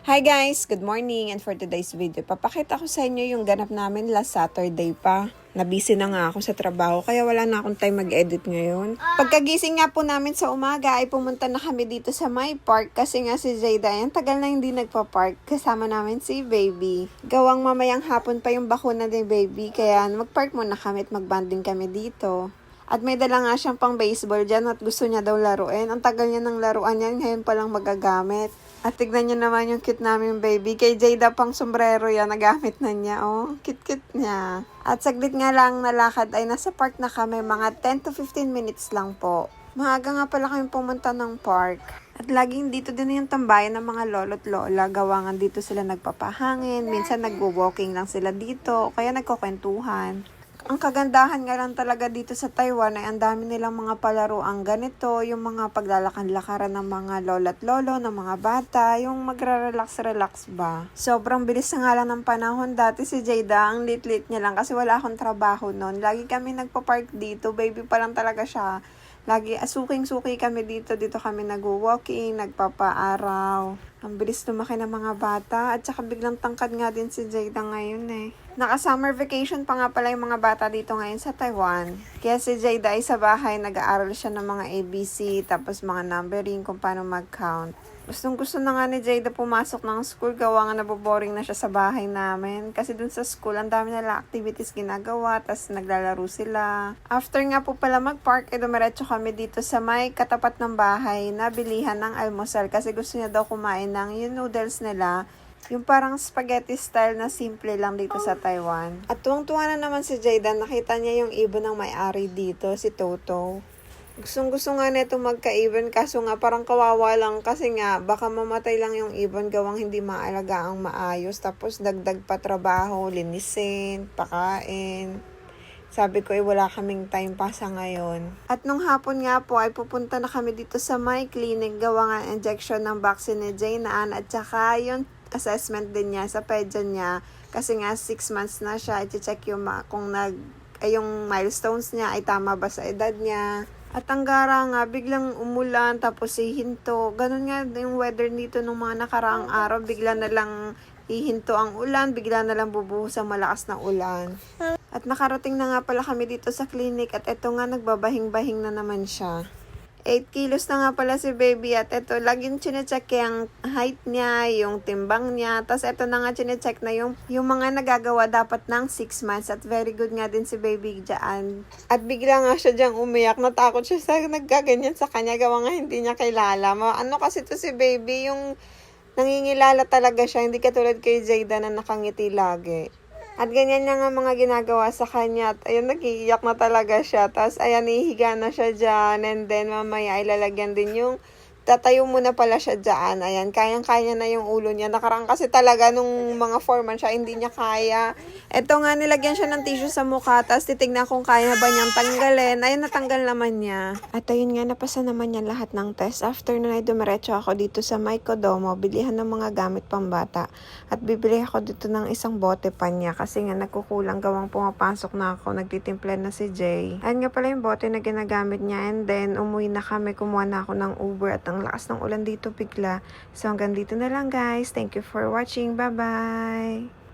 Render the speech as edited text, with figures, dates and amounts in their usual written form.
Hi guys! Good morning! And for today's video, papakita ko sa inyo yung ganap namin last Saturday pa. Nabisi na nga ako sa trabaho kaya wala na akong time mag-edit ngayon. Pagkagising nga po namin sa umaga ay pumunta na kami dito sa my park kasi nga si Jada ang tagal na hindi nagpa-park kasama namin si baby. Gawang mamayang hapon pa yung bakuna ni baby kaya mag-park muna kami at mag-banding kami dito. At may dala nga siyang pang baseball dyan at gusto niya daw laruin. Ang tagal niya ng laruan yan, ngayon pa lang magagamit. At tignan niyo naman yung cute namin baby. Kay Jada pang sombrero yan, nagamit na niya. Oh, cute-cute niya. At saglit nga lang nalakad ay nasa park na kami. Mga 10 to 15 minutes lang po. Maaga nga pala kami pumunta ng park. At laging dito din yung tambayan ng mga lolo't lola. Gawangan dito sila nagpapahangin. Minsan nagwo-walking lang sila dito. Kaya nagkukwentuhan. Ang kagandahan nga lang talaga dito sa Taiwan ay ang dami nilang mga palaruang ganito, yung mga paglalakad-lakaran ng mga lola't lolo, ng mga bata, yung magra-relax-relax ba. Sobrang bilis na nga lang ng panahon. Dati si Jada, ang lit-lit niya lang kasi wala akong trabaho noon. Lagi kami nagpa-park dito, baby pa lang talaga siya. Lagi suking-suki kami dito kami nag-walking, nagpapaaraw. Ang bilis lumaki ng mga bata at saka biglang tangkad nga din si Jada ngayon eh. Naka-summer vacation pa nga pala yung mga bata dito ngayon sa Taiwan. Kaya si Jada ay sa bahay, nag-aaral siya ng mga ABC, tapos mga numbering kung paano mag-count. Gustong-gusto na nga ni Jada pumasok ng school, gawa nga naboboring na siya sa bahay namin. Kasi dun sa school, ang dami nila activities ginagawa, tapos naglalaro sila. After nga po pala mag-park, dumiretso kami dito sa may katapat ng bahay na bilihan ng almusal. Kasi gusto niya daw kumain ng yung noodles nila. Yung parang spaghetti style na simple lang dito sa Taiwan. At tuwang-tuwa na naman si Jada, nakita niya yung ibon ng may-ari dito, si Toto. Gustong-gusto nga nito magka-ibon kaso nga parang kawawa lang kasi nga baka mamatay lang yung ibon gawang hindi maalaga ang maayos. Tapos dagdag pa trabaho, linisin, pakain. Sabi ko wala kaming time pa sa ngayon. At nung hapon nga po ay pupunta na kami dito sa my clinic gawa nga injection ng vaccine ni Jaynaan at saka yung assessment din niya sa pedya niya kasi nga 6 months na siya. I-check yung kung yung milestones niya ay tama ba sa edad niya. At ang gara nga, biglang umulan, tapos hihinto. Ganun nga yung weather dito nung mga nakaraang araw. Bigla na lang hihinto ang ulan, bigla na lang bubuhos ang malakas na ulan. At nakarating na nga pala kami dito sa clinic at eto nga nagbabahing-bahing na naman siya. 8 kilos na nga pala si baby at eto, laging chinecheck yung height niya, yung timbang niya. Tapos eto na nga chinecheck na yung mga nagagawa dapat ng 6 months at very good nga din si baby dyan. At bigla nga siya dyang umiyak, natakot siya sa nagkaganyan sa kanya, gawa nga hindi niya kilala. Ano kasi to si baby, yung nangingilala talaga siya, hindi katulad kay Jada na nakangiti lagi. At ganyan na nga mga ginagawa sa kanya. At ayun, nag-iiyak na talaga siya. Tapos ayan, ihiga na siya dyan. And then mamaya ilalagyan din yung tatayo muna pala siya dyan. Ayan, kayang-kaya na yung ulo niya. Nakaraan kasi talaga nung mga 4 months siya, hindi niya kaya. Eto nga, nilagyan siya ng tissue sa mukha. Tapos titignan kung kaya ba niyang tanggalin. Ayun, natanggal naman niya. At ayun nga, napasa naman niya lahat ng test. After nun ay dumiretso ako dito sa my Kodomo. Bilihan ng mga gamit pambata. At bibili ako dito ng isang bote pa niya. Kasi nga nagkukulang gawang pumapasok na ako. Nagtitimpla na si Jay. Ayun nga pala yung bote na ginagamit niya. And then, umuwi na kami. Kumuha na ako ng Uber at ang lakas ng ulan dito bigla. So hanggang dito na lang guys. Thank you for watching. Bye-bye!